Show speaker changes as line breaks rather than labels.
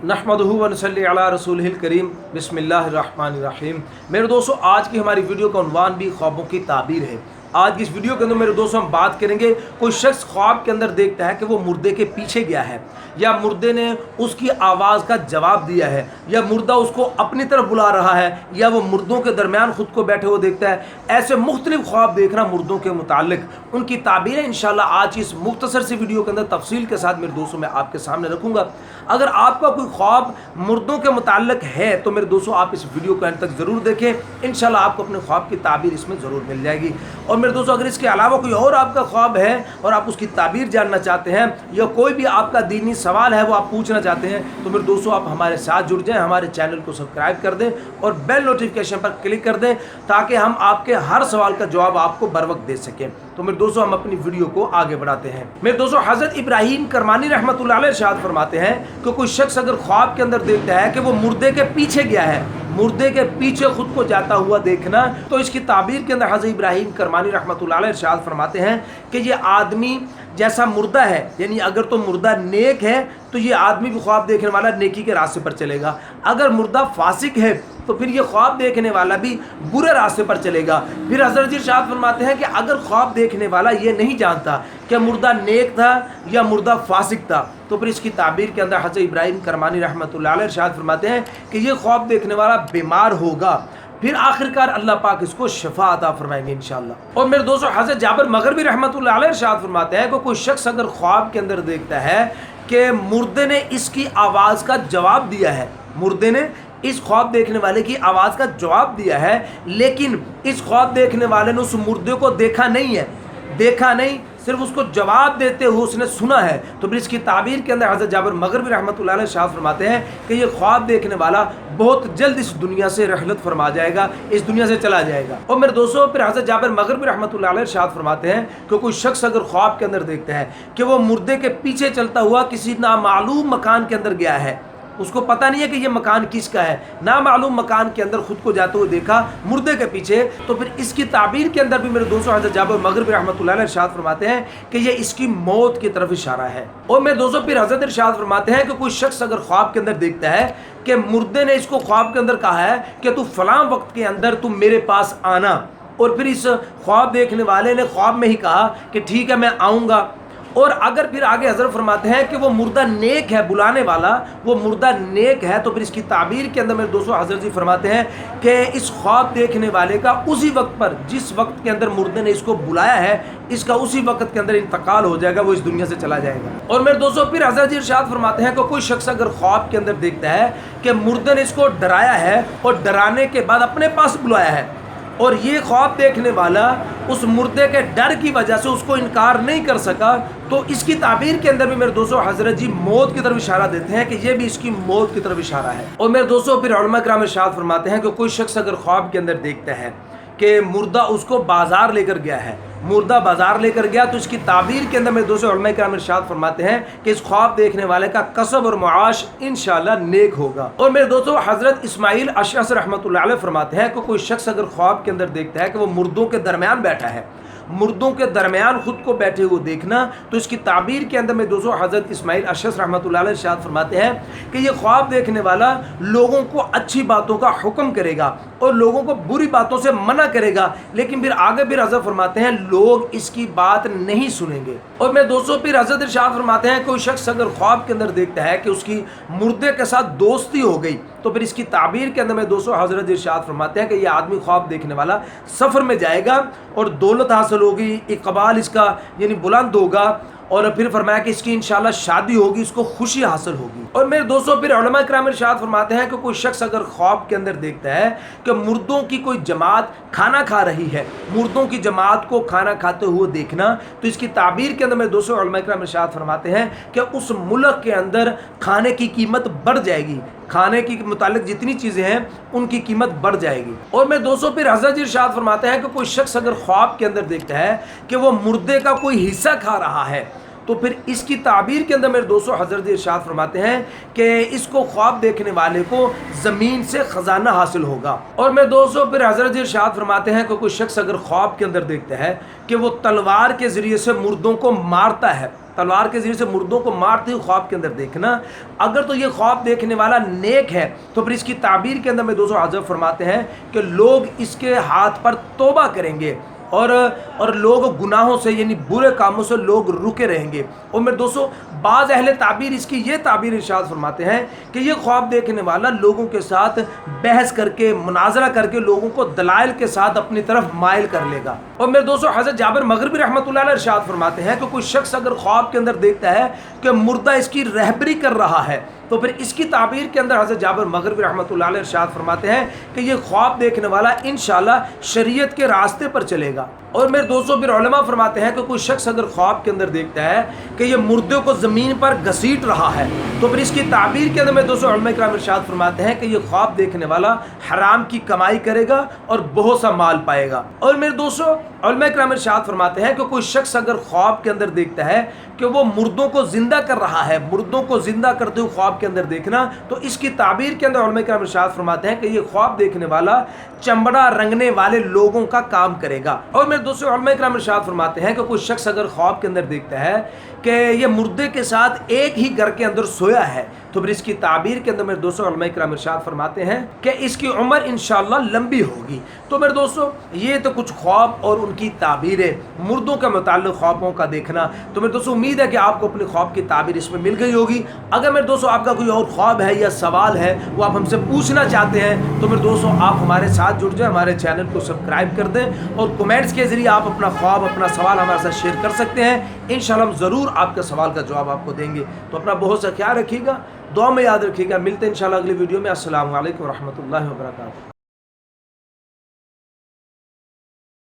नहमदुहु व नसल्ली अला रसूलिहिल करीम बिस्मिल्लाहिर्रहमानिर्रहीम। मेरे दोस्तों, आज की हमारी वीडियो का उन्वान भी ख्वाबों की ताबीर है। आज की इस वीडियो के अंदर मेरे दोस्तों हम बात करेंगे, कोई शख्स ख्वाब के अंदर देखता है कि वो मुर्दे के पीछे गया है, या मुर्दे ने उसकी आवाज़ का जवाब दिया है, या मुर्दा उसको अपनी तरफ बुला रहा है, या वो मुर्दों के दरमियान खुद को बैठे हुए देखता है। ऐसे मुख्तलिफ ख्वाब देखना मुर्दों के मुतालिक, उनकी ताबीरें इंशाल्लाह आज इस मुख्तसर सी वीडियो के अंदर तफसील के साथ मेरे दोस्तों मैं आपके सामने रखूँगा। अगर आपका कोई ख्वाब मुर्दों के मुताल्लिक है तो मेरे दोस्तों आप इस वीडियो को अंत तक ज़रूर देखें, इंशाल्लाह आपको अपने ख्वाब की ताबीर इसमें ज़रूर मिल जाएगी। और मेरे दोस्तों, अगर इसके अलावा कोई और आपका ख्वाब है और आप उसकी ताबीर जानना चाहते हैं, या कोई भी आपका दीनी सवाल है वो आप पूछना चाहते हैं, तो मेरे दोस्तों आप हमारे साथ जुड़ जाएँ, हमारे चैनल को सब्सक्राइब कर दें और बेल नोटिफिकेशन पर क्लिक कर दें, ताकि हम आपके हर सवाल का जवाब आपको बर वक्त दे सकें। तो मेरे दोस्तों हम अपनी वीडियो को आगे बढ़ाते हैं। मेरे दोस्तों, हज़रत इब्राहीम करमानी रहमतुल्लाह अलैह इरशाद फरमाते हैं कि कोई शख्स अगर ख्वाब के अंदर देखता है कि वो मुर्दे के पीछे गया है, मुर्दे के पीछे खुद को जाता हुआ देखना, तो इसकी ताबीर के अंदर हज़रत इब्राहीम करमानी रहमतुल्लाह अलैह इरशाद फरमाते हैं कि ये आदमी जैसा मुर्दा है, यानी अगर तो मुर्दा नेक है तो ये आदमी भी ख्वाब देखने वाला नेकी के रास्ते पर चलेगा, अगर मुर्दा फासिक है तो फिर ये ख्वाब देखने वाला भी बुरे रास्ते पर चलेगा। फिर हज़रत जी इरशाद फरमाते हैं कि अगर ख्वाब देखने वाला ये नहीं जानता कि मुर्दा नेक था या मुर्दा फासिक था, तो फिर इसकी ताबीर के अंदर हज़रत इब्राहीम करमानी रहमतुल्लाह अलैह इरशाद फरमाते हैं कि ये ख्वाब देखने वाला बीमार होगा, फिर आखिरकार अल्लाह पाक इसको शिफा अता फरमाएंगे इंशाअल्लाह। और मेरे दोस्तों, हज़रत जाबिर मग़रिबी रहमतुल्लाह अलैह इरशाद फरमाते हैं कि कोई शख्स अगर ख्वाब के अंदर देखता है कि मुर्दे ने इसकी आवाज़ का जवाब दिया है, मुर्दे ने इस ख्वाब देखने वाले की आवाज़ का जवाब दिया है, लेकिन इस ख्वाब देखने वाले ने उस मुर्दे को देखा नहीं है, देखा नहीं, सिर्फ उसको जवाब देते हुए उसने सुना है, तो फिर इसकी ताबीर के अंदर हज़रत जाबिर मग़रिबी रहमतुल्लाह अलैह इरशाद फरमाते हैं कि ये ख्वाब देखने वाला बहुत जल्द इस दुनिया से रहलत फरमा जाएगा, इस दुनिया से चला जाएगा। और मेरे दोस्तों, फिर हज़रत जाबिर मग़रिबी रहमतुल्लाह अलैह इरशाद फरमाते हैं कि कोई शख्स अगर ख्वाब के अंदर देखता है कि वो मुर्दे के पीछे चलता हुआ किसी नामालूम मकान के अंदर गया है, उसको पता नहीं है कि ये मकान किसका है, नामालूम मकान के अंदर खुद को जाते हुए देखा मुर्दे के पीछे, तो फिर इसकी ताबीर के अंदर भी मेरे दोस्तों हज़रत जाबिर मग़रिबी रहमतुल्लाह अलैह इरशाद फरमाते हैं कि ये इसकी मौत की तरफ इशारा है। और मेरे दोस्तों, फिर हज़रत इरशाद फरमाते हैं कि कोई शख्स अगर ख्वाब के अंदर देखता है कि मुर्दे ने इसको ख्वाब के अंदर कहा है कि तू फलां वक्त के अंदर तू मेरे पास आना, और फिर इस ख्वाब देखने वाले ने ख्वाब में ही कहा कि ठीक है मैं आऊँगा, और अगर फिर आगे हज़रत फरमाते हैं कि वो मुर्दा नेक है, बुलाने वाला वो मुर्दा नेक है, तो फिर इसकी ताबीर के अंदर मेरे दोस्तों हज़रत जी फरमाते हैं कि इस ख्वाब देखने वाले का उसी वक्त पर, जिस वक्त के अंदर मुर्दे ने इसको बुलाया है, इसका उसी वक्त के अंदर इंतकाल हो जाएगा, वो इस दुनिया से चला जाएगा। और मेरे दोस्तों, फिर हज़रत जी इरशाद फरमाते हैं कि कोई शख्स अगर ख्वाब के अंदर देखता है कि मुर्दे ने इसको डराया है और डराने के बाद अपने पास बुलाया है, और ये ख्वाब देखने वाला उस मुर्दे के डर की वजह से उसको इनकार नहीं कर सका, तो इसकी ताबीर के अंदर भी मेरे दोस्तों हज़रत जी मौत की तरफ इशारा देते हैं कि ये भी इसकी मौत की तरफ इशारा है। और मेरे दोस्तों, फिर उलमा किराम इरशाद फरमाते हैं कि कोई शख्स अगर ख्वाब के अंदर देखता है कि मुर्दा उसको बाजार लेकर गया है, मुर्दा बाजार लेकर गया, तो इसकी ताबीर के अंदर मेरे दोस्तों उलमा किराम इरशाद फरमाते हैं कि इस ख्वाब देखने वाले का कसब और मुआश इंशाअल्लाह नेक होगा। और मेरे दोस्तों, हज़रत इस्माइल अशअस रहमतुल्लाह अलैह फरमाते हैं कि कोई शख्स अगर ख्वाब के अंदर देखता है कि वो मुर्दों के दरमियान बैठा है, मुर्दों के दरमियान खुद को बैठे हुए देखना, तो इसकी ताबीर के अंदर में दोस्तों हज़रत इस्माइल अशअस रहमतुल्लाह अलैह इरशाद फरमाते हैं कि ये ख्वाब देखने वाला लोगों को अच्छी बातों का हुक्म करेगा और लोगों को बुरी बातों से मना करेगा, लेकिन फिर आगे फिर हज़रत फरमाते हैं लोग इसकी बात नहीं सुनेंगे। और मेरे दोस्तों, फिर हज़रत इरशाद फरमाते हैं कोई शख्स अगर ख्वाब के अंदर देखता है कि उसकी मुर्दे के साथ दोस्ती हो गई, तो फिर इसकी ताबीर के अंदर में दोस्तों हज़रत इरशाद फरमाते हैं कि ये आदमी ख्वाब देखने वाला सफ़र में जाएगा और दौलत हासिल होगी, इकबाल इसका यानी बुलंद होगा, और फिर फरमाया कि इसकी इंशाल्लाह शादी होगी, इसको खुशी हासिल होगी। और मेरे दोस्तों, फिर उलमा किराम इरशाद फरमाते हैं कि कोई शख्स अगर ख्वाब के अंदर देखता है कि मुर्दों की कोई जमात खाना खा रही है, मुर्दों की जमात को खाना खाते हुए देखना, तो इसकी ताबीर के अंदर मेरे दोस्तों उलमा किराम इरशाद फरमाते हैं कि उस मुल्क के अंदर खाने की कीमत बढ़ जाएगी, खाने की मुतालिक जितनी चीज़ें हैं उनकी कीमत बढ़ जाएगी। और मेरे दोस्तों, फिर हज़रत जी इरशाद फरमाते हैं कि कोई शख्स अगर ख्वाब के अंदर देखता है कि वो मुर्दे का कोई हिस्सा खा रहा है, तो फिर इसकी ताबीर के अंदर मेरे दोस्तों हज़रत इरशाद फरमाते हैं कि इसको ख्वाब देखने वाले को ज़मीन से ख़जाना हासिल होगा। और मेरे दोस्तों, फिर हज़रत इरशाद फरमाते हैं कि कोई शख्स अगर ख्वाब के अंदर देखता है कि वो तलवार के ज़रिए से मुर्दों को मारता है, तलवार के ज़रिए से मुर्दों को मारते हुए ख्वाब के अंदर देखना, अगर तो ये ख्वाब देखने वाला नेक है तो फिर इसकी ताबीर के अंदर में दोस्तों हज़रत फरमाते हैं कि लोग इसके हाथ पर तौबा करेंगे और लोग गुनाहों से यानी बुरे कामों से लोग रुके रहेंगे। और मेरे दोस्तों बाज़ अहले ताबीर इसकी ये ताबीर इरशाद फरमाते हैं कि ये ख्वाब देखने वाला लोगों के साथ बहस करके मुनाजरा करके लोगों को दलाइल के साथ अपनी तरफ माइल कर लेगा। और मेरे दोस्तों हज़रत जाबिर मग़रिबी रहमतुल्लाह अलैह इरशाद फरमाते हैं कि कोई शख्स अगर ख्वाब के अंदर देखता है कि मुर्दा इसकी रहबरी कर रहा है तो फिर इसकी ताबीर के अंदर हज़रत जाबिर मग़रिबी रहमतुल्लाह अलैह इरशाद फरमाते हैं कि ये ख्वाब देखने वाला इंशाअल्लाह शरीयत के रास्ते पर चलेगा। और मेरे दोस्तों फिर उलमा फरमाते हैं कि कोई शख्स अगर ख्वाब के अंदर देखता है कि ये मुर्दे को ज़मीन पर घसीट रहा है तो फिर इसकी ताबीर के अंदर मेरे दोस्तों उलमा इकराम इरशाद फरमाते हैं कि ये ख्वाब देखने वाला हराम की कमाई करेगा और बहुत सा माल पाएगा। और मेरे दोस्तों उलमा इकराम इरशाद फरमाते हैं कि कोई शख्स अगर ख्वाब के अंदर देखता है कि वो मुर्दों को ज़िंदा कर रहा है, मुर्दों को ज़िंदा करते हुए ख्वाब के अंदर देखना, तो इसकी ताबीर के अंदर उलमा इकराम इरशाद फरमाते हैं कि ये ख्वाब देखने वाला चमड़ा रंगने वाले लोगों का काम करेगा। और मेरे दोस्तों उलमा इकराम इरशाद फरमाते हैं कि कोई शख्स अगर ख्वाब के अंदर देखता है कि ये मुर्दे के साथ एक ही घर के अंदर सोया है तो फिर इसकी ताबीर के अंदर मेरे दोस्तों उलमा इकराम इरशाद फरमाते हैं कि इसकी उम्र इंशाअल्लाह लंबी होगी। तो मेरे दोस्तों ये तो कुछ ख्वाब और उनकी ताबीरें मुर्दों के मुताल्लिक़ ख्वाबों का देखना। तो मेरे दोस्तों उम्मीद है कि आपको अपने ख्वाब की ताबीर इसमें मिल गई होगी। अगर मेरे दोस्तों आपका कोई और ख्वाब है या सवाल है वो आप हमसे पूछना चाहते हैं तो मेरे दोस्तों आप हमारे साथ जुड़ जाएं, हमारे चैनल को सब्सक्राइब कर दें और कमेंट्स के ज़रिए आप अपना ख्वाब अपना सवाल हमारे साथ शेयर कर सकते हैं। इंशाअल्लाह हम ज़रूर आपके सवाल का जवाब आपको देंगे। तो अपना बहुत सा ख्याल रखिएगा, दुआ में याद रखिएगा। मिलते हैं इंशाअल्लाह अगली वीडियो में। अस्सलामु अलैकुम व रहमतुल्लाहि व बरकातहू।